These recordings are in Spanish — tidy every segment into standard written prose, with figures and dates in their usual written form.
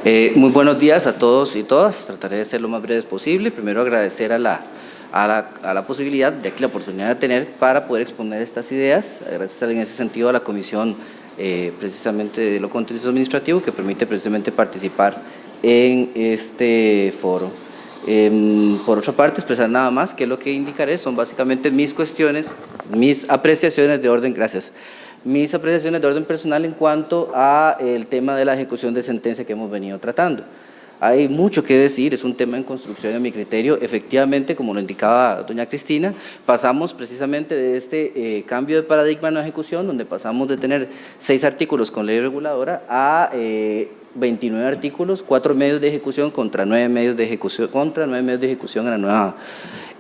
Muy buenos días a todos y todas. Trataré de ser lo más breve posible. Primero agradecer a la posibilidad, de aquí la oportunidad de tener para poder exponer estas ideas. Agradecer en ese sentido a la Comisión precisamente de lo contencioso administrativo, que permite precisamente participar en este foro. Por otra parte, expresar nada más que lo que indicaré son básicamente mis cuestiones, mis apreciaciones de orden, gracias, mis apreciaciones de orden personal en cuanto a el tema de la ejecución de sentencia que hemos venido tratando. Hay mucho que decir, es un tema en construcción a mi criterio. Efectivamente, como lo indicaba doña Cristina, pasamos precisamente de este cambio de paradigma en la ejecución, donde pasamos de tener 6 artículos con ley reguladora a 29 artículos, 4 medios de ejecución contra 9 medios de ejecución,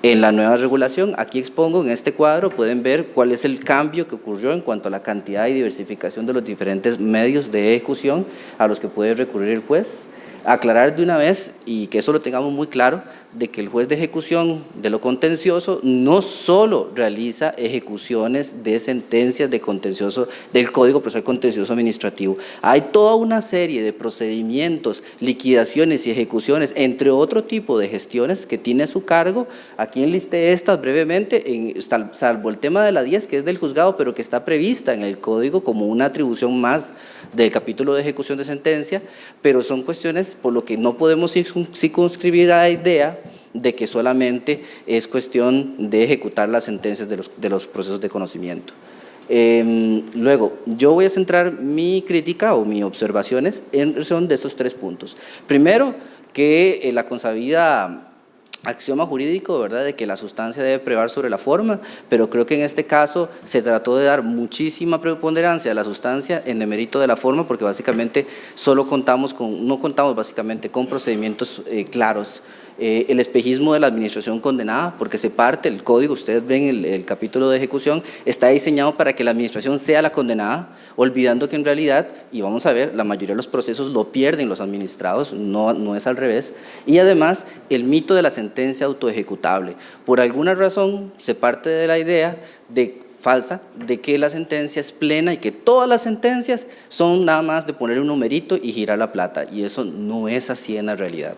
en la nueva regulación. Aquí expongo en este cuadro, pueden ver cuál es el cambio que ocurrió en cuanto a la cantidad y diversificación de los diferentes medios de ejecución a los que puede recurrir el juez. Aclarar de una vez, y que eso lo tengamos muy claro, de que el juez de ejecución de lo contencioso no solo realiza ejecuciones de sentencias de contencioso del Código Procesal Contencioso Administrativo. Hay toda una serie de procedimientos, liquidaciones y ejecuciones, entre otro tipo de gestiones que tiene a su cargo. Aquí enlisté estas brevemente, salvo el tema de la 10, que es del juzgado, pero que está prevista en el Código como una atribución más del capítulo de ejecución de sentencia, pero son cuestiones por lo que no podemos circunscribir a la idea de que solamente es cuestión de ejecutar las sentencias de los procesos de conocimiento. Luego, yo voy a centrar mi crítica o mis observaciones en relación de estos 3 puntos. Primero, que la consabida axioma jurídico, ¿verdad?, de que la sustancia debe prevar sobre la forma, pero creo que en este caso se trató de dar muchísima preponderancia a la sustancia en demérito de la forma, porque básicamente no contamos básicamente con procedimientos claros. El espejismo de la administración condenada, porque se parte el código, ustedes ven el capítulo de ejecución, está diseñado para que la administración sea la condenada, olvidando que en realidad, y vamos a ver, la mayoría de los procesos lo pierden los administrados, no es al revés. Y además, el mito de la sentencia autoejecutable. Por alguna razón se parte de la idea falsa de que la sentencia es plena y que todas las sentencias son nada más de poner un numerito y girar la plata, y eso no es así en la realidad.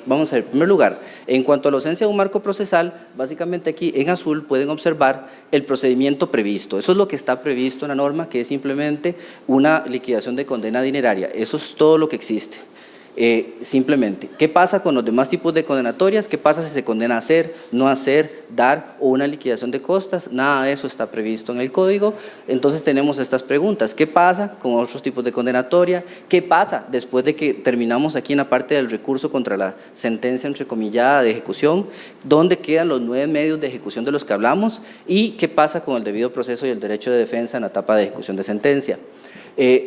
Vamos a ver, en primer lugar, en cuanto a la ausencia de un marco procesal, básicamente aquí en azul pueden observar el procedimiento previsto. Eso es lo que está previsto en la norma, que es simplemente una liquidación de condena dineraria. Eso es todo lo que existe. Simplemente, ¿qué pasa con los demás tipos de condenatorias? ¿Qué pasa si se condena a hacer, no hacer, dar o una liquidación de costas? Nada de eso está previsto en el código. Entonces tenemos estas preguntas: ¿qué pasa con otros tipos de condenatoria? ¿Qué pasa después de que terminamos aquí en la parte del recurso contra la sentencia entrecomillada de ejecución? ¿Dónde quedan los 9 medios de ejecución de los que hablamos? ¿Y qué pasa con el debido proceso y el derecho de defensa en la etapa de ejecución de sentencia?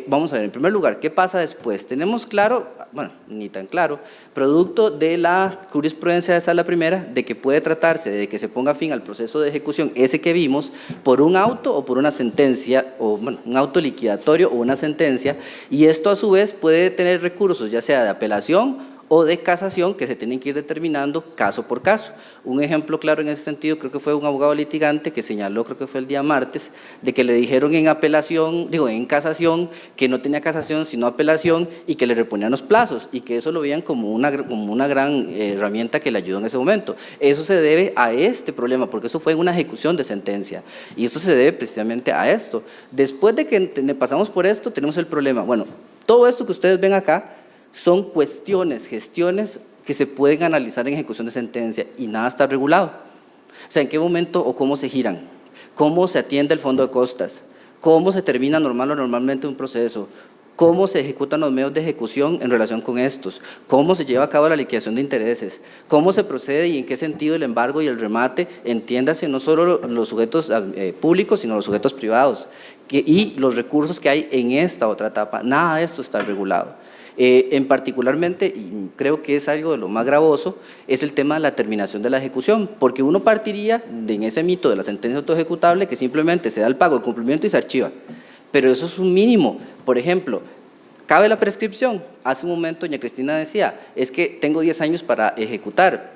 Vamos a ver, en primer lugar, ¿qué pasa después? Tenemos claro, bueno, ni tan claro, producto de la jurisprudencia de Sala Primera, de que puede tratarse de que se ponga fin al proceso de ejecución, ese que vimos, por un auto o por una sentencia, o bueno, un auto liquidatorio o una sentencia, y esto a su vez puede tener recursos, ya sea de apelación o de casación, que se tienen que ir determinando caso por caso. Un ejemplo claro en ese sentido creo que fue un abogado litigante que señaló, creo que fue el día martes, de que le dijeron en casación, que no tenía casación sino apelación y que le reponían los plazos, y que eso lo veían como una gran herramienta que le ayudó en ese momento. Eso se debe a este problema, porque eso fue una ejecución de sentencia, y esto se debe precisamente a esto. Después de que pasamos por esto, tenemos el problema. Bueno, todo esto que ustedes ven acá son cuestiones, gestiones que se pueden analizar en ejecución de sentencia y nada está regulado. O sea, ¿en qué momento o cómo se giran? ¿Cómo se atiende el fondo de costas? ¿Cómo se termina normalmente un proceso? ¿Cómo se ejecutan los medios de ejecución en relación con estos? ¿Cómo se lleva a cabo la liquidación de intereses? ¿Cómo se procede y en qué sentido el embargo y el remate? Entiéndase, no solo los sujetos públicos, sino los sujetos privados y los recursos que hay en esta otra etapa. Nada de esto está regulado. En particularmente, y creo que es algo de lo más gravoso, es el tema de la terminación de la ejecución, porque uno partiría en ese mito de la sentencia autoejecutable que simplemente se da el pago, el cumplimiento y se archiva, pero eso es un mínimo. Por ejemplo, ¿cabe la prescripción? Hace un momento doña Cristina decía, es que tengo 10 años para ejecutar.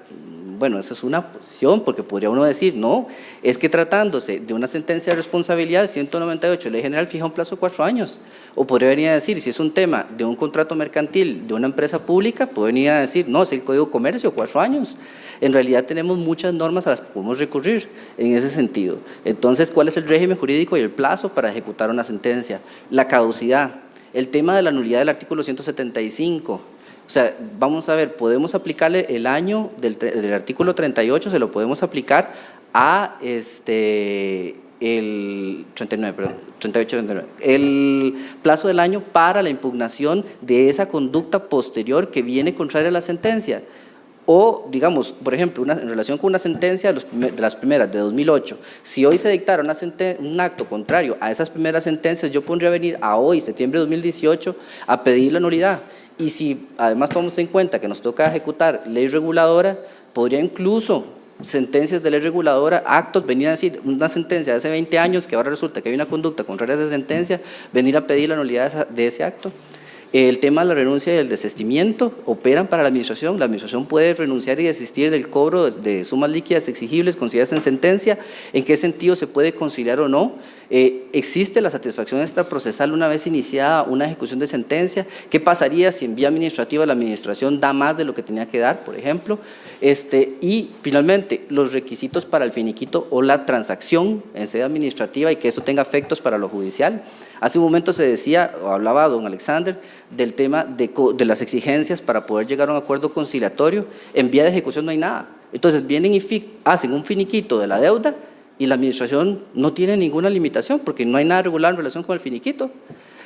Bueno, esa es una posición, porque podría uno decir, no, es que tratándose de una sentencia de responsabilidad, el 198 de Ley General fija un plazo de 4 años. O podría venir a decir, si es un tema de un contrato mercantil de una empresa pública, puede venir a decir, no, es el Código de Comercio, 4 años. En realidad tenemos muchas normas a las que podemos recurrir en ese sentido. Entonces, ¿cuál es el régimen jurídico y el plazo para ejecutar una sentencia? La caducidad, el tema de la nulidad del artículo 175. O sea, vamos a ver, podemos aplicarle el año del artículo 38, se lo podemos aplicar a el 39, perdón, 38, 39, el plazo del año para la impugnación de esa conducta posterior que viene contraria a la sentencia. O, digamos, por ejemplo, en relación con una sentencia de las primeras de 2008, si hoy se dictara un acto contrario a esas primeras sentencias, yo podría venir a hoy, septiembre de 2018, a pedir la nulidad. Y si además tomamos en cuenta que nos toca ejecutar ley reguladora, podría incluso sentencias de ley reguladora, actos, venir a decir una sentencia de hace 20 años que ahora resulta que hay una conducta contraria a esa sentencia, venir a pedir la nulidad de ese acto. El tema de la renuncia y el desistimiento operan para la administración puede renunciar y desistir del cobro de sumas líquidas exigibles consideradas en sentencia. ¿En qué sentido se puede conciliar o no? ¿Existe la satisfacción extraprocesal una vez iniciada una ejecución de sentencia? ¿Qué pasaría si en vía administrativa la administración da más de lo que tenía que dar, por ejemplo? Y finalmente, los requisitos para el finiquito o la transacción en sede administrativa y que eso tenga efectos para lo judicial. Hace un momento se decía, o hablaba don Alexander, del tema de las exigencias para poder llegar a un acuerdo conciliatorio. En vía de ejecución no hay nada. Entonces vienen y hacen un finiquito de la deuda y la administración no tiene ninguna limitación porque no hay nada regular en relación con el finiquito.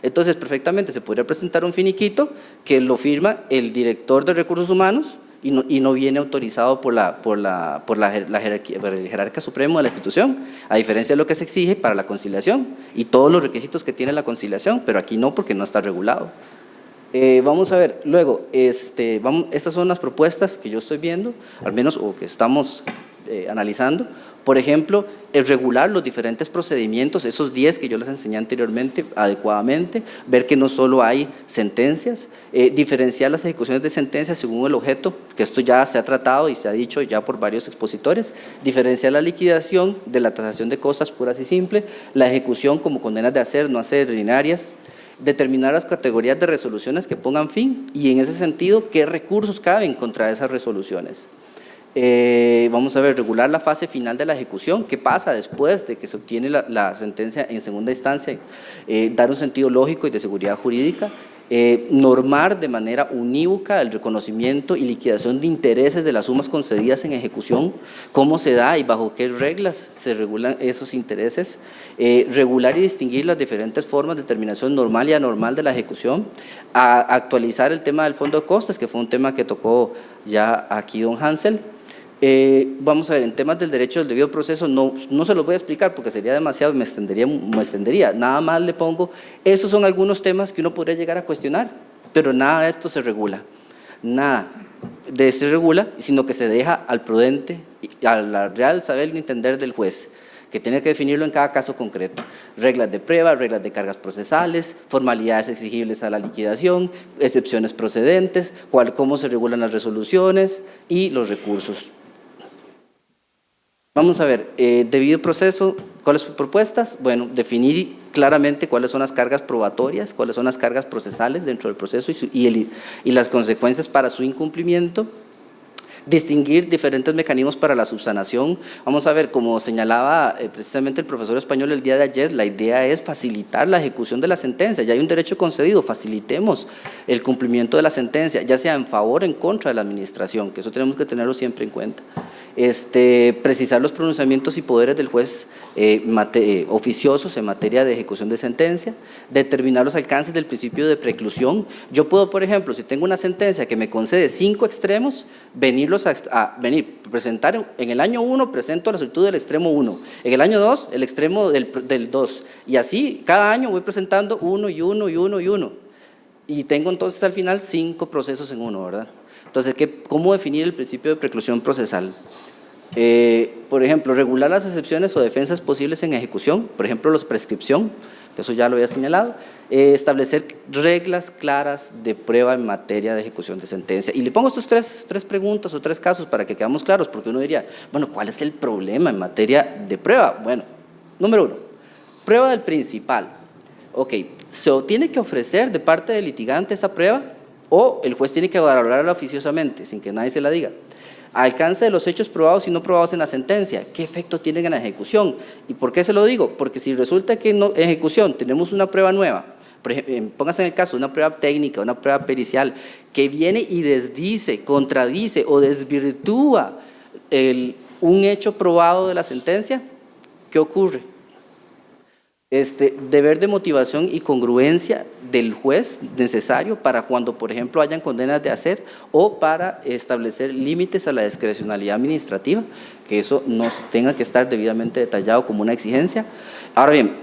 Entonces perfectamente se podría presentar un finiquito que lo firma el director de recursos humanos y no viene autorizado por el jerarca supremo de la institución, a diferencia de lo que se exige para la conciliación y todos los requisitos que tiene la conciliación, pero aquí no, porque no está regulado. Vamos a ver, luego, estas son las propuestas que yo estoy viendo, al menos, o que estamos analizando. Por ejemplo, el regular los diferentes procedimientos, esos 10 que yo les enseñé anteriormente adecuadamente, ver que no solo hay sentencias, diferenciar las ejecuciones de sentencias según el objeto, que esto ya se ha tratado y se ha dicho ya por varios expositores, diferenciar la liquidación de la tasación de cosas puras y simples, la ejecución como condenas de hacer, no hacer, ordinarias, determinar las categorías de resoluciones que pongan fin y en ese sentido qué recursos caben contra esas resoluciones. Vamos a ver, regular la fase final de la ejecución, qué pasa después de que se obtiene la sentencia en segunda instancia, dar un sentido lógico y de seguridad jurídica, normar de manera unívoca el reconocimiento y liquidación de intereses de las sumas concedidas en ejecución, cómo se da y bajo qué reglas se regulan esos intereses, regular y distinguir las diferentes formas de determinación normal y anormal de la ejecución, actualizar el tema del fondo de costes, que fue un tema que tocó ya aquí don Hansel. Vamos a ver, en temas del derecho del debido proceso no se los voy a explicar porque sería demasiado, me extendería, nada más le pongo, esos son algunos temas que uno podría llegar a cuestionar, pero nada de esto se regula, nada de esto se regula, sino que se deja al prudente, al real saber y entender del juez, que tiene que definirlo en cada caso concreto, reglas de prueba, reglas de cargas procesales, formalidades exigibles a la liquidación, excepciones procedentes, cómo se regulan las resoluciones y los recursos. Vamos a ver, debido proceso, ¿cuáles son sus propuestas? Bueno, definir claramente cuáles son las cargas probatorias, cuáles son las cargas procesales dentro del proceso y las consecuencias para su incumplimiento. Distinguir diferentes mecanismos para la subsanación. Vamos a ver, como señalaba precisamente el profesor español el día de ayer, la idea es facilitar la ejecución de la sentencia. Ya hay un derecho concedido, facilitemos el cumplimiento de la sentencia, ya sea en favor o en contra de la administración, que eso tenemos que tenerlo siempre en cuenta. Precisar los pronunciamientos y poderes del juez oficiosos en materia de ejecución de sentencia, determinar los alcances del principio de preclusión. Yo puedo, por ejemplo, si tengo una sentencia que me concede 5 extremos, presentar en el año 1 presento la solicitud del extremo 1, en el año 2 el extremo del 2 y así cada año voy presentando 1 y 1 y 1 y 1 y tengo entonces al final 5 procesos en uno, ¿verdad? Entonces, ¿cómo definir el principio de preclusión procesal? Por ejemplo, regular las excepciones o defensas posibles en ejecución, por ejemplo, la prescripción, que eso ya lo había señalado, establecer reglas claras de prueba en materia de ejecución de sentencia. Y le pongo estos tres preguntas o 3 casos para que quedamos claros, porque uno diría, bueno, ¿cuál es el problema en materia de prueba? Bueno, número 1, prueba del principal. Ok, ¿se tiene que ofrecer de parte del litigante esa prueba o el juez tiene que valorarla oficiosamente, sin que nadie se la diga? Alcance de los hechos probados y no probados en la sentencia, ¿qué efecto tienen en la ejecución? ¿Y por qué se lo digo? Porque si resulta que en ejecución tenemos una prueba nueva, por ejemplo, póngase en el caso una prueba técnica, una prueba pericial, que viene y desdice, contradice o desvirtúa un hecho probado de la sentencia, ¿qué ocurre? Deber de motivación y congruencia del juez necesario para cuando, por ejemplo, hayan condenas de hacer o para establecer límites a la discrecionalidad administrativa, que eso no tenga que estar debidamente detallado como una exigencia. Ahora bien,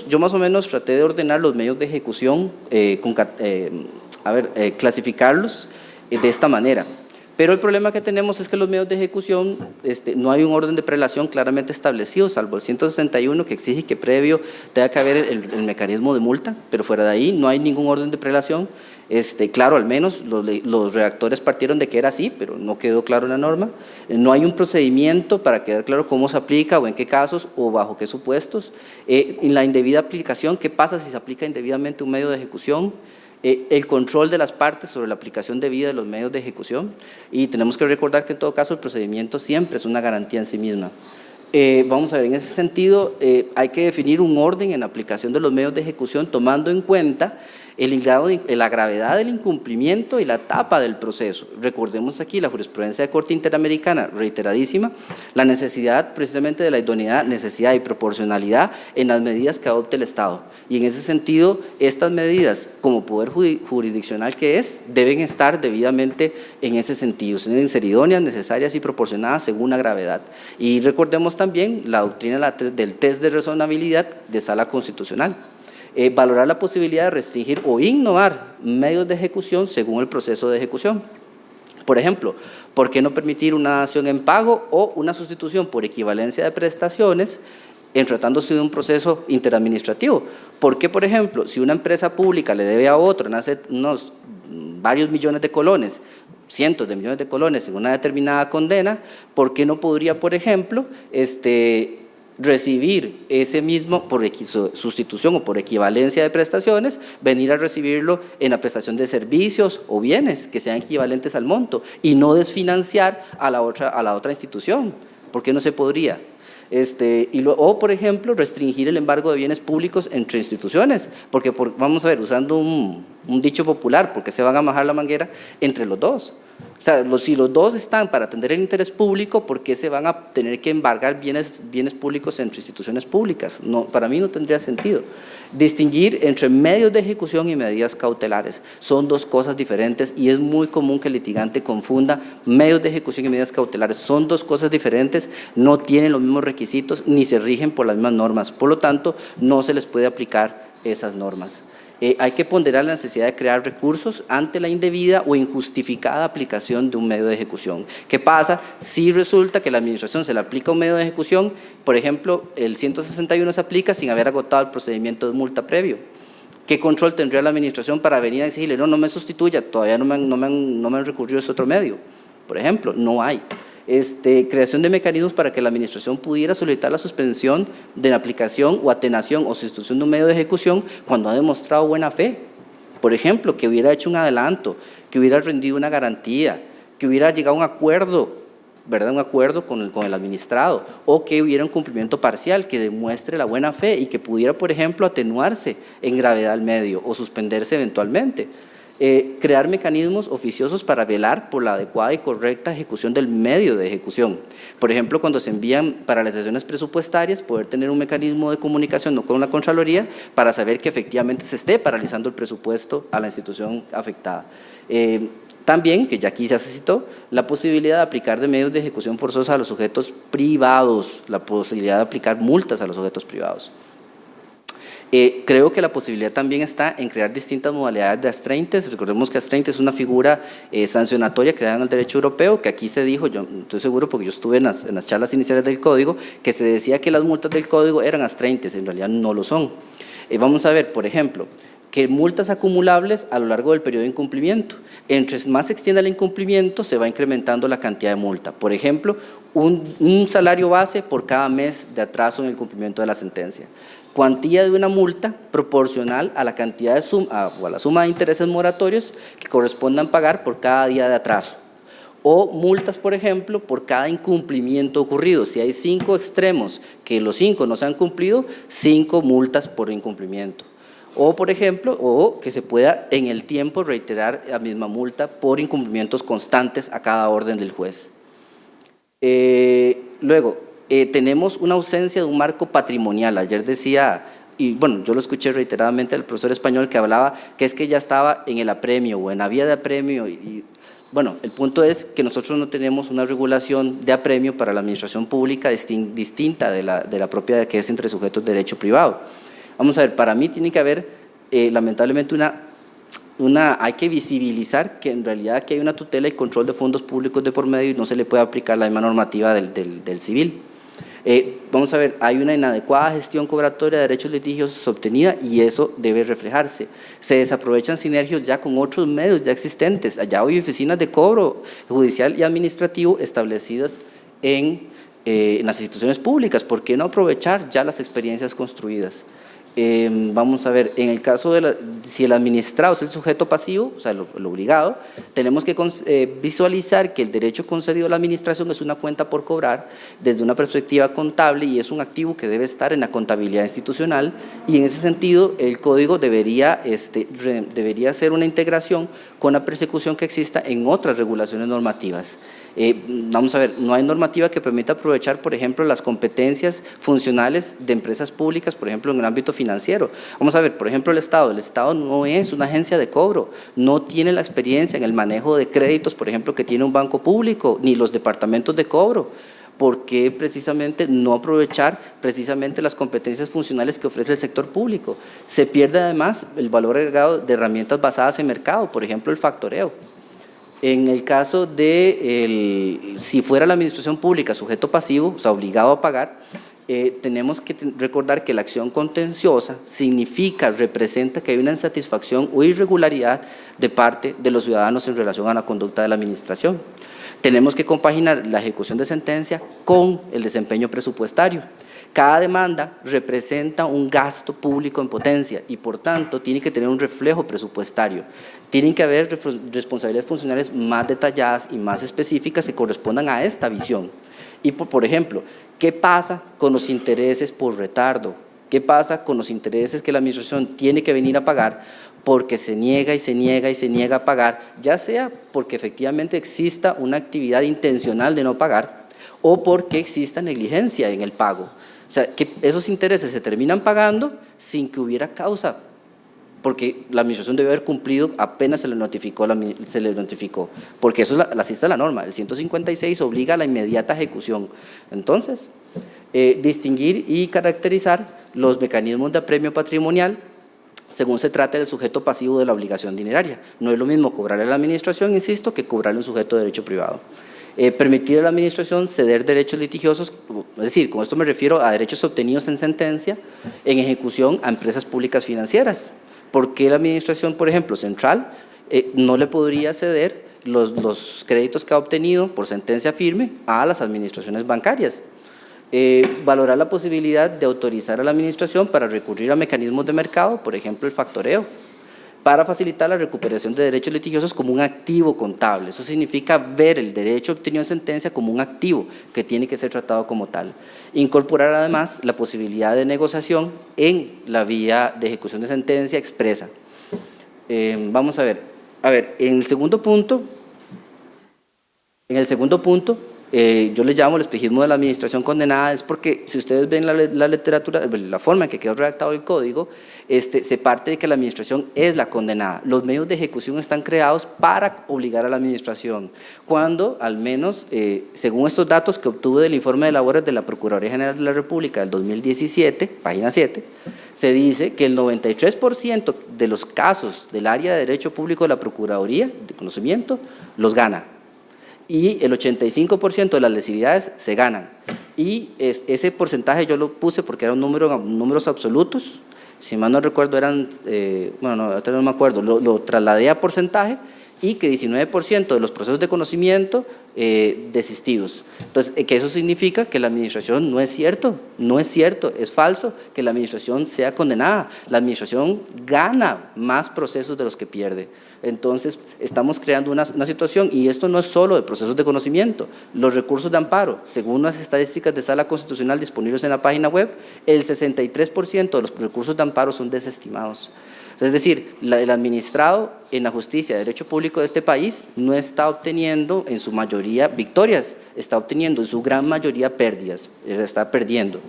yo más o menos traté de ordenar los medios de ejecución, clasificarlos de esta manera. Pero el problema que tenemos es que los medios de ejecución, no hay un orden de prelación claramente establecido, salvo el 161 que exige que previo tenga que haber el mecanismo de multa, pero fuera de ahí no hay ningún orden de prelación. Claro, al menos los redactores partieron de que era así, pero no quedó claro en la norma. No hay un procedimiento para quedar claro cómo se aplica o en qué casos o bajo qué supuestos. En la indebida aplicación, ¿qué pasa si se aplica indebidamente un medio de ejecución? El control de las partes sobre la aplicación debida de los medios de ejecución, y tenemos que recordar que en todo caso el procedimiento siempre es una garantía en sí misma. Vamos a ver, en ese sentido hay que definir un orden en la aplicación de los medios de ejecución tomando en cuenta la gravedad del incumplimiento y la etapa del proceso. Recordemos aquí la jurisprudencia de Corte Interamericana, reiteradísima, la necesidad precisamente de la idoneidad, necesidad y proporcionalidad en las medidas que adopte el Estado. Y en ese sentido, estas medidas, como poder jurisdiccional que es, deben estar debidamente en ese sentido, deben ser idóneas, necesarias y proporcionadas según la gravedad. Y recordemos también la doctrina del test de razonabilidad de Sala Constitucional. Valorar la posibilidad de restringir o innovar medios de ejecución según el proceso de ejecución. Por ejemplo, ¿por qué no permitir una dación en pago o una sustitución por equivalencia de prestaciones en tratándose de un proceso interadministrativo? ¿Por qué, por ejemplo, si una empresa pública le debe a otra varios millones de colones, cientos de millones de colones en una determinada condena, ¿por qué no podría, por ejemplo, recibir ese mismo por sustitución o por equivalencia de prestaciones, venir a recibirlo en la prestación de servicios o bienes que sean equivalentes al monto y no desfinanciar a la otra institución? ¿Por qué no se podría? O, por ejemplo, restringir el embargo de bienes públicos entre instituciones, porque vamos a ver, usando un dicho popular, ¿por qué se van a majar la manguera entre los dos? O sea, si los dos están para atender el interés público, ¿por qué se van a tener que embargar bienes públicos entre instituciones públicas? No, para mí no tendría sentido. Distinguir entre medios de ejecución y medidas cautelares son dos cosas diferentes y es muy común que el litigante confunda medios de ejecución y medidas cautelares. Son dos cosas diferentes, no tienen los mismos requisitos ni se rigen por las mismas normas, por lo tanto no se les puede aplicar esas normas. Hay que ponderar la necesidad de crear recursos ante la indebida o injustificada aplicación de un medio de ejecución. ¿Qué pasa si resulta que la administración se le aplica un medio de ejecución? Por ejemplo, el 161 se aplica sin haber agotado el procedimiento de multa previo. ¿Qué control tendría la administración para venir a exigirle, no me sustituya, todavía no me han recurrido a ese otro medio? Por ejemplo, no hay. Creación de mecanismos para que la administración pudiera solicitar la suspensión de la aplicación o atenuación o sustitución de un medio de ejecución cuando ha demostrado buena fe. Por ejemplo, que hubiera hecho un adelanto, que hubiera rendido una garantía, que hubiera llegado a un acuerdo, ¿verdad? Un acuerdo con el administrado, o que hubiera un cumplimiento parcial que demuestre la buena fe y que pudiera, por ejemplo, atenuarse en gravedad al medio o suspenderse eventualmente. Crear mecanismos oficiosos para velar por la adecuada y correcta ejecución del medio de ejecución. Por ejemplo, cuando se envían paralizaciones presupuestarias, poder tener un mecanismo de comunicación no con la Contraloría para saber que efectivamente se esté paralizando el presupuesto a la institución afectada. También, que ya aquí ya se citó, la posibilidad de aplicar de medios de ejecución forzosa a los sujetos privados, la posibilidad de aplicar multas a los sujetos privados. Creo que la posibilidad también está en crear distintas modalidades de astreintes. Recordemos que astreintes es una figura sancionatoria creada en el derecho europeo, que aquí se dijo, yo estoy seguro porque yo estuve en las charlas iniciales del código, que se decía que las multas del código eran astreintes, en realidad no lo son. Vamos a ver, por ejemplo, que multas acumulables a lo largo del periodo de incumplimiento. Entre más se extienda el incumplimiento, se va incrementando la cantidad de multa. Por ejemplo, un salario base por cada mes de atraso en el cumplimiento de la sentencia. Cuantía de una multa proporcional a la cantidad de o a la suma de intereses moratorios que correspondan pagar por cada día de atraso. O multas, por ejemplo, por cada incumplimiento ocurrido. Si hay 5 extremos que los 5 no se han cumplido, 5 multas por incumplimiento. O, por ejemplo, o que se pueda en el tiempo reiterar la misma multa por incumplimientos constantes a cada orden del juez. Luego, tenemos una ausencia de un marco patrimonial. Ayer decía, y bueno, yo lo escuché reiteradamente del profesor español que hablaba que es que ya estaba en el apremio o en la vía de apremio y bueno, el punto es que nosotros no tenemos una regulación de apremio para la administración pública distinta de la propia que es entre sujetos de derecho privado. Vamos a ver, para mí tiene que haber lamentablemente hay que visibilizar que en realidad aquí hay una tutela y control de fondos públicos de por medio y no se le puede aplicar la misma normativa del civil. Vamos a ver, hay una inadecuada gestión cobratoria de derechos litigiosos obtenida y eso debe reflejarse. Se desaprovechan sinergias ya con otros medios ya existentes. Allá hay oficinas de cobro judicial y administrativo establecidas en las instituciones públicas. ¿Por qué no aprovechar ya las experiencias construidas? Vamos a ver, en el caso de si el administrado es el sujeto pasivo, o sea, el obligado, tenemos que visualizar que el derecho concedido a la administración es una cuenta por cobrar desde una perspectiva contable y es un activo que debe estar en la contabilidad institucional y en ese sentido el código debería hacer una integración con la persecución que exista en otras regulaciones normativas. Vamos a ver, no hay normativa que permita aprovechar, por ejemplo, las competencias funcionales de empresas públicas, por ejemplo, en el ámbito financiero. Vamos a ver, por ejemplo, el Estado no es una agencia de cobro, no tiene la experiencia en el manejo de créditos, por ejemplo, que tiene un banco público, ni los departamentos de cobro. ¿Por qué precisamente no aprovechar precisamente las competencias funcionales que ofrece el sector público? Se pierde además el valor agregado de herramientas basadas en mercado, por ejemplo, el factoreo. En el caso de si fuera la administración pública sujeto pasivo, o sea, obligado a pagar, tenemos que recordar que la acción contenciosa representa que hay una insatisfacción o irregularidad de parte de los ciudadanos en relación a la conducta de la administración. Tenemos que compaginar la ejecución de sentencia con el desempeño presupuestario. Cada demanda representa un gasto público en potencia y por tanto tiene que tener un reflejo presupuestario. Tienen que haber responsabilidades funcionales más detalladas y más específicas que correspondan a esta visión. Y por ejemplo, ¿qué pasa con los intereses por retardo? ¿Qué pasa con los intereses que la administración tiene que venir a pagar porque se niega y se niega y se niega a pagar, ya sea porque efectivamente exista una actividad intencional de no pagar o porque exista negligencia en el pago? O sea, que esos intereses se terminan pagando sin que hubiera causa, porque la administración debe haber cumplido apenas se le notificó, porque eso es así está la norma, el 156 obliga a la inmediata ejecución. Entonces, distinguir y caracterizar los mecanismos de apremio patrimonial según se trate del sujeto pasivo de la obligación dineraria. No es lo mismo cobrarle a la administración, insisto, que cobrarle a un sujeto de derecho privado. Permitir a la administración ceder derechos litigiosos, es decir, con esto me refiero a derechos obtenidos en sentencia, en ejecución a empresas públicas financieras. ¿Por qué la administración, por ejemplo, central, no le podría ceder los créditos que ha obtenido por sentencia firme a las administraciones bancarias? Valorar la posibilidad de autorizar a la administración para recurrir a mecanismos de mercado, por ejemplo, el factoreo, para facilitar la recuperación de derechos litigiosos como un activo contable. Eso significa ver el derecho obtenido en sentencia como un activo que tiene que ser tratado como tal. Incorporar además la posibilidad de negociación en la vía de ejecución de sentencia expresa. Vamos a ver, en el segundo punto yo le llamo el espejismo de la administración condenada, es porque si ustedes ven la literatura, la forma en que quedó redactado el código, se parte de que la administración es la condenada. Los medios de ejecución están creados para obligar a la administración, cuando al menos, según estos datos que obtuve del informe de labores de la Procuraduría General de la República del 2017, página 7, se dice que el 93% de los casos del área de Derecho Público de la Procuraduría de Conocimiento los gana. Y el 85% de las lesividades se ganan. Y ese porcentaje yo lo puse porque eran números absolutos, si mal no recuerdo eran, bueno, no me acuerdo, lo trasladé a porcentaje, y que 19% de los procesos de conocimiento desistidos. Entonces, que eso significa que la administración no es cierto, es falso que la administración sea condenada. La administración gana más procesos de los que pierde. Entonces, estamos creando una situación, y esto no es solo de procesos de conocimiento. Los recursos de amparo, según las estadísticas de Sala Constitucional disponibles en la página web, el 63% de los recursos de amparo son desestimados. Es decir, el administrado en la justicia de derecho público de este país no está obteniendo en su mayoría victorias, está obteniendo en su gran mayoría pérdidas, está perdiendo.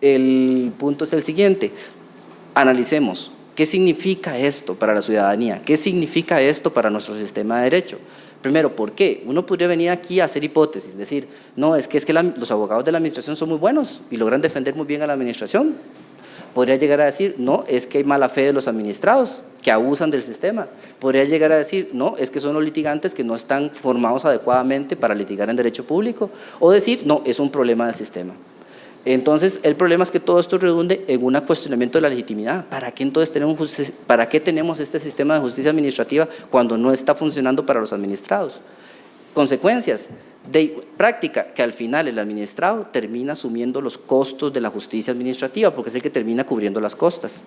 El punto es el siguiente: analicemos qué significa esto para la ciudadanía, qué significa esto para nuestro sistema de derecho. Primero, ¿por qué? Uno podría venir aquí a hacer hipótesis, decir, no, es que los abogados de la administración son muy buenos y logran defender muy bien a la administración. Podría llegar a decir, no, es que hay mala fe de los administrados que abusan del sistema. Podría llegar a decir, no, es que son los litigantes que no están formados adecuadamente para litigar en derecho público. O decir, no, es un problema del sistema. Entonces, el problema es que todo esto redunde en un cuestionamiento de la legitimidad. ¿Para qué entonces tenemos este sistema de justicia administrativa cuando no está funcionando para los administrados? Consecuencias de práctica, que al final el administrado termina asumiendo los costos de la justicia administrativa, porque es el que termina cubriendo las costas.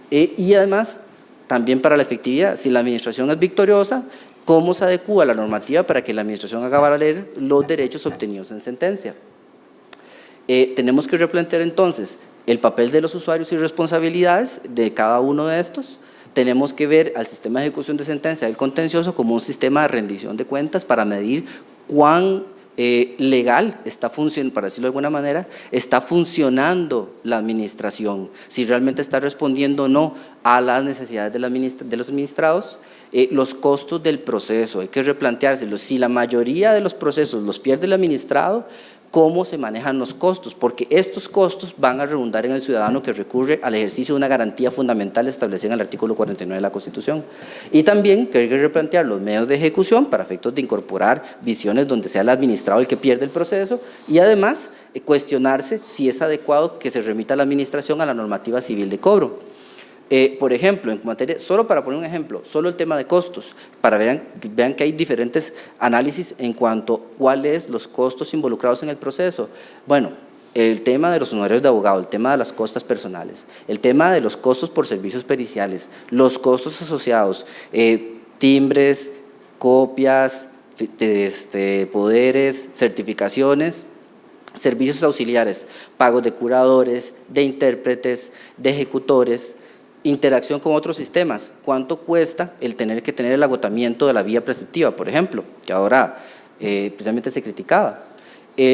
Y además, también para la efectividad, si la administración es victoriosa, ¿cómo se adecúa la normativa para que la administración haga valer los derechos obtenidos en sentencia? Tenemos que replantear entonces el papel de los usuarios y responsabilidades de cada uno de estos. Tenemos que ver al sistema de ejecución de sentencia del contencioso como un sistema de rendición de cuentas para medir cuán legal está funcionando, para decirlo de alguna manera, está funcionando la administración, si realmente está respondiendo o no a las necesidades de los administrados. Los costos del proceso, hay que replanteárselos. Si la mayoría de los procesos los pierde el administrado, cómo se manejan los costos, porque estos costos van a redundar en el ciudadano que recurre al ejercicio de una garantía fundamental establecida en el artículo 49 de la Constitución. Y también que hay que replantear los medios de ejecución para efectos de incorporar visiones donde sea el administrado el que pierde el proceso, y además cuestionarse si es adecuado que se remita a la administración a la normativa civil de cobro. Por ejemplo, en materia, solo para poner un ejemplo, solo el tema de costos, para vean que hay diferentes análisis en cuanto a cuáles los costos involucrados en el proceso. Bueno, el tema de los honorarios de abogado, el tema de las costas personales, el tema de los costos por servicios periciales, los costos asociados, timbres, copias, poderes, certificaciones, servicios auxiliares, pagos de curadores, de intérpretes, de ejecutores, interacción con otros sistemas. ¿Cuánto cuesta el tener que tener el agotamiento de la vía preceptiva, por ejemplo, que ahora precisamente se criticaba?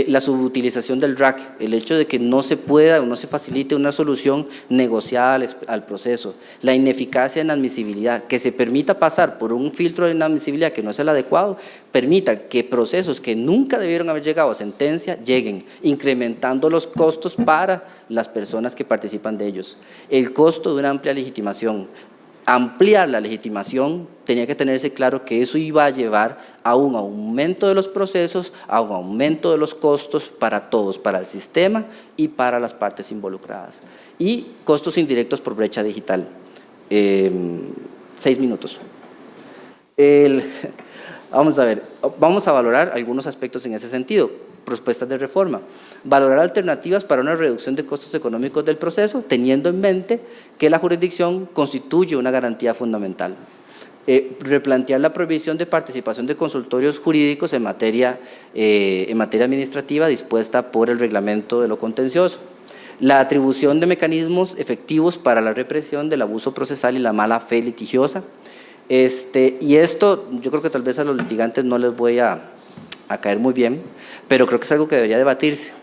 La subutilización del RAC, el hecho de que no se pueda o no se facilite una solución negociada al proceso, la ineficacia en admisibilidad, que se permita pasar por un filtro de inadmisibilidad que no es el adecuado, permita que procesos que nunca debieron haber llegado a sentencia lleguen, incrementando los costos para las personas que participan de ellos. El costo de una amplia legitimación. Ampliar la legitimación, tenía que tenerse claro que eso iba a llevar a un aumento de los procesos, a un aumento de los costos para todos, para el sistema y para las partes involucradas. Y costos indirectos por brecha digital. 6 minutos. Vamos a ver, vamos a valorar algunos aspectos en ese sentido. Propuestas de reforma, valorar alternativas para una reducción de costos económicos del proceso, teniendo en mente que la jurisdicción constituye una garantía fundamental. Replantear la prohibición de participación de consultorios jurídicos en materia administrativa dispuesta por el reglamento de lo contencioso. La atribución de mecanismos efectivos para la represión del abuso procesal y la mala fe litigiosa. Y esto yo creo que tal vez a los litigantes no les voy a a caer muy bien, pero creo que es algo que debería debatirse.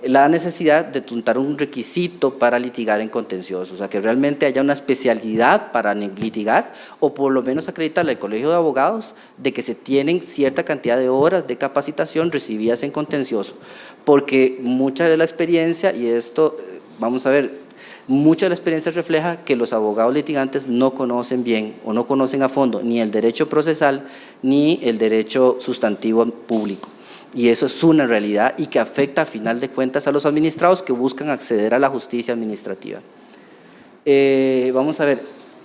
La necesidad de tuntar un requisito para litigar en contencioso, o sea, que realmente haya una especialidad para litigar, o por lo menos acreditarle al Colegio de Abogados de que se tienen cierta cantidad de horas de capacitación recibidas en contencioso, porque mucha de la experiencia, y esto, vamos a ver, mucha de la experiencia refleja que los abogados litigantes no conocen bien o no conocen a fondo ni el derecho procesal ni el derecho sustantivo público. Y eso es una realidad y que afecta al final de cuentas a los administrados que buscan acceder a la justicia administrativa. Vamos a ver,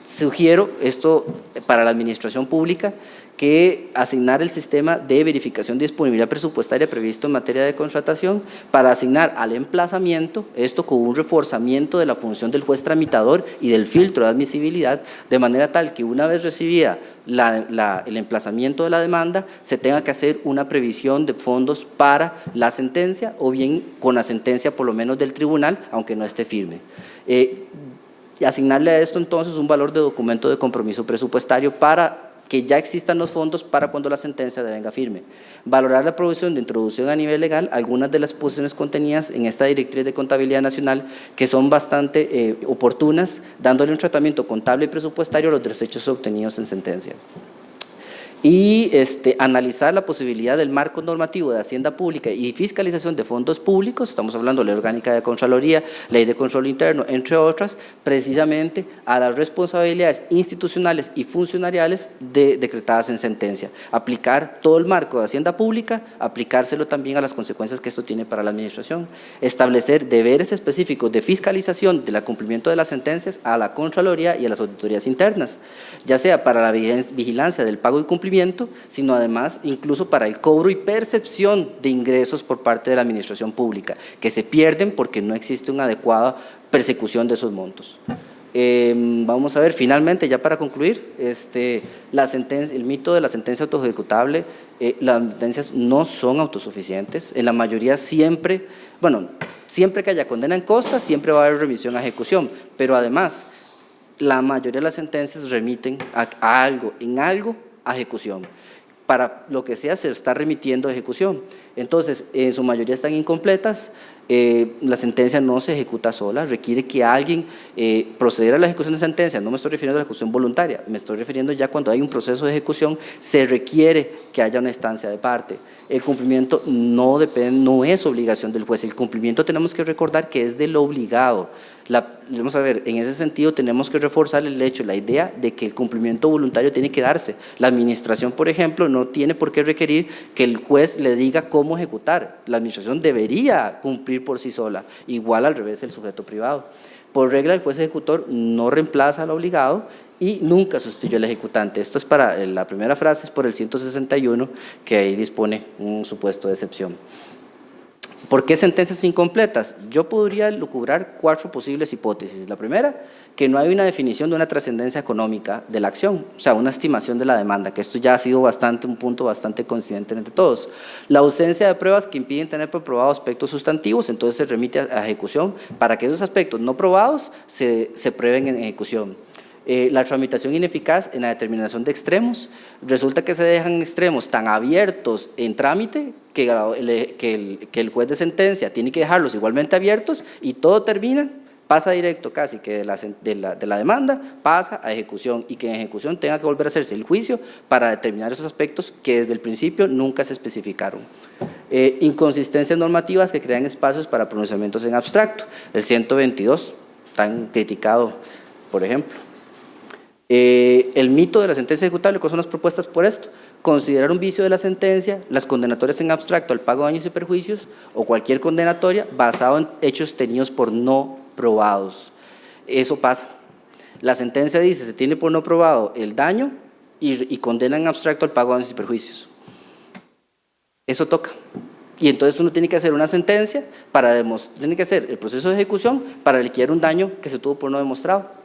sugiero esto para la administración pública, que asignar el sistema de verificación de disponibilidad presupuestaria previsto en materia de contratación para asignar al emplazamiento, esto con un reforzamiento de la función del juez tramitador y del filtro de admisibilidad, de manera tal que una vez recibida el emplazamiento de la demanda, se tenga que hacer una previsión de fondos para la sentencia o bien con la sentencia por lo menos del tribunal, aunque no esté firme. Y asignarle a esto entonces un valor de documento de compromiso presupuestario para que ya existan los fondos para cuando la sentencia devenga firme. Valorar la provisión de introducción a nivel legal, algunas de las posiciones contenidas en esta directriz de contabilidad nacional que son bastante oportunas, dándole un tratamiento contable y presupuestario a los desechos obtenidos en sentencia. Y analizar la posibilidad del marco normativo de Hacienda Pública y fiscalización de fondos públicos, estamos hablando de Ley Orgánica de Contraloría, Ley de Control Interno, entre otras, precisamente a las responsabilidades institucionales y funcionariales decretadas en sentencia. Aplicar todo el marco de Hacienda Pública, aplicárselo también a las consecuencias que esto tiene para la administración. Establecer deberes específicos de fiscalización del cumplimiento de las sentencias a la Contraloría y a las auditorías internas, ya sea para la vigilancia del pago y cumplimiento, sino además incluso para el cobro y percepción de ingresos por parte de la administración pública, que se pierden porque no existe una adecuada persecución de esos montos. Vamos a ver, finalmente, ya para concluir, el mito de la sentencia autoejecutable, las sentencias no son autosuficientes, en la mayoría siempre que haya condena en costa, siempre va a haber remisión a ejecución, pero además, la mayoría de las sentencias remiten a algo a ejecución. Para lo que sea se está remitiendo a ejecución. Entonces, en su mayoría están incompletas, la sentencia no se ejecuta sola, requiere que alguien proceda a la ejecución de sentencia. No me estoy refiriendo a la ejecución voluntaria, me estoy refiriendo ya cuando hay un proceso de ejecución, se requiere que haya una instancia de parte. El cumplimiento no es obligación del juez, el cumplimiento tenemos que recordar que es del obligado. Vamos a ver, en ese sentido tenemos que reforzar el hecho, la idea de que el cumplimiento voluntario tiene que darse. La administración, por ejemplo, no tiene por qué requerir que el juez le diga cómo ejecutar. La administración debería cumplir por sí sola, igual al revés el sujeto privado. Por regla, el juez ejecutor no reemplaza al obligado y nunca sustituye al ejecutante. Esto es para la primera frase, es por el 161, que ahí dispone un supuesto de excepción. ¿Por qué sentencias incompletas? Yo podría lucubrar 4 posibles hipótesis. La primera, que no hay una definición de una trascendencia económica de la acción, o sea, una estimación de la demanda, que esto ya ha sido un punto bastante coincidente entre todos. La ausencia de pruebas que impiden tener probados aspectos sustantivos, entonces se remite a ejecución para que esos aspectos no probados se prueben en ejecución. La tramitación ineficaz en la determinación de extremos, resulta que se dejan extremos tan abiertos en trámite que el juez de sentencia tiene que dejarlos igualmente abiertos y todo termina, pasa directo casi que de la demanda, pasa a ejecución y que en ejecución tenga que volver a hacerse el juicio para determinar esos aspectos que desde el principio nunca se especificaron. Inconsistencias normativas que crean espacios para pronunciamientos en abstracto, el 122, tan criticado, por ejemplo. El mito de la sentencia ejecutable, ¿cuáles son las propuestas por esto? Considerar un vicio de la sentencia, las condenatorias en abstracto al pago de daños y perjuicios o cualquier condenatoria basado en hechos tenidos por no probados. Eso pasa. La sentencia dice, se tiene por no probado el daño y condena en abstracto al pago de daños y perjuicios. Eso toca. Y entonces uno tiene que hacer una sentencia tiene que hacer el proceso de ejecución para liquidar un daño que se tuvo por no demostrado.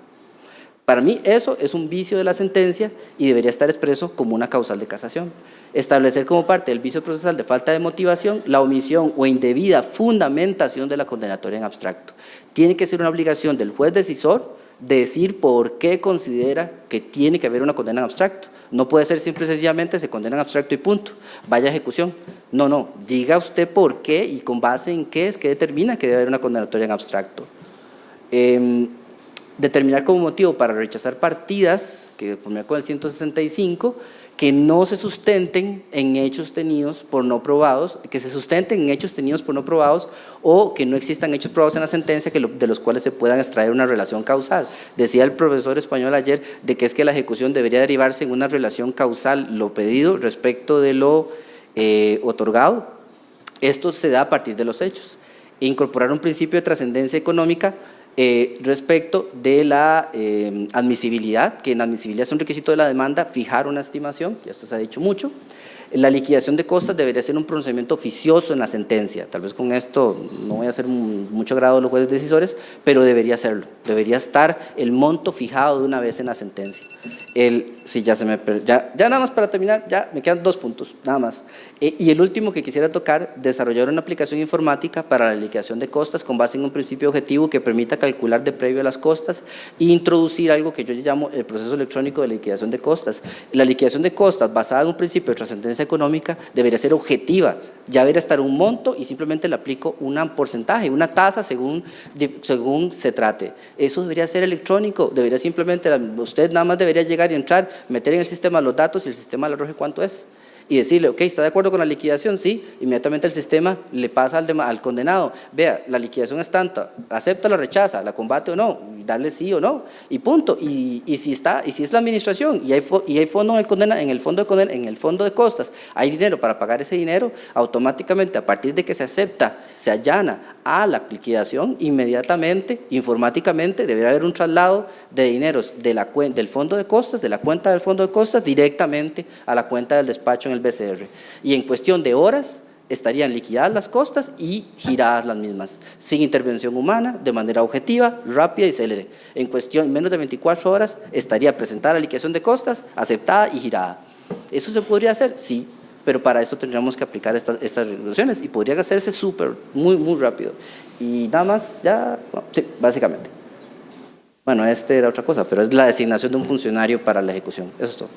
Para mí eso es un vicio de la sentencia y debería estar expreso como una causal de casación. Establecer como parte del vicio procesal de falta de motivación la omisión o indebida fundamentación de la condenatoria en abstracto. Tiene que ser una obligación del juez decisor decir por qué considera que tiene que haber una condena en abstracto. No puede ser simple y sencillamente se condena en abstracto y punto, vaya a ejecución. No, diga usted por qué y con base en qué es que determina que debe haber una condenatoria en abstracto. Determinar como motivo para rechazar partidas, que conforme con el 165, que no se sustenten en hechos tenidos por no probados, que se sustenten en hechos tenidos por no probados o que no existan hechos probados en la sentencia de los cuales se puedan extraer una relación causal. Decía el profesor español ayer de que es que la ejecución debería derivarse en una relación causal, lo pedido respecto de lo otorgado. Esto se da a partir de los hechos. Incorporar un principio de trascendencia económica respecto de la admisibilidad, que en admisibilidad es un requisito de la demanda, fijar una estimación, y esto se ha dicho mucho. La liquidación de costas debería ser un pronunciamiento oficioso en la sentencia. Tal vez con esto no voy a hacer mucho grado los jueces decisores, pero debería serlo. Debería estar el monto fijado de una vez en la sentencia. Sí, ya nada más para terminar, ya me quedan 2 puntos, nada más. Y el último que quisiera tocar, desarrollar una aplicación informática para la liquidación de costas con base en un principio objetivo que permita calcular de previo las costas e introducir algo que yo llamo el proceso electrónico de liquidación de costas. La liquidación de costas basada en un principio de trascendencia económica debería ser objetiva, ya debería estar un monto y simplemente le aplico un porcentaje, una tasa según se trate. Eso debería ser electrónico, debería simplemente, usted nada más debería llegar y entrar, meter en el sistema los datos y el sistema le arroje cuánto es. Y decirle, ok, ¿está de acuerdo con la liquidación? Sí, inmediatamente el sistema le pasa al condenado, vea, la liquidación es tanta, acepta o la rechaza, la combate o no, darle sí o no, y punto. Y si es la administración y hay fondo en el fondo de costas, hay dinero para pagar ese dinero, automáticamente a partir de que se acepta, se allana a la liquidación, inmediatamente, informáticamente, deberá haber un traslado de dineros del fondo de costas, de la cuenta del fondo de costas, directamente a la cuenta del despacho en el BCR. Y en cuestión de horas estarían liquidadas las costas y giradas las mismas, sin intervención humana, de manera objetiva, rápida y célere. En menos de 24 horas estaría presentada la liquidación de costas, aceptada y girada. ¿Eso se podría hacer? Sí, pero para eso tendríamos que aplicar estas regulaciones y podrían hacerse muy rápido. Y nada más, sí, básicamente. Bueno, era otra cosa, pero es la designación de un funcionario para la ejecución. Eso es todo.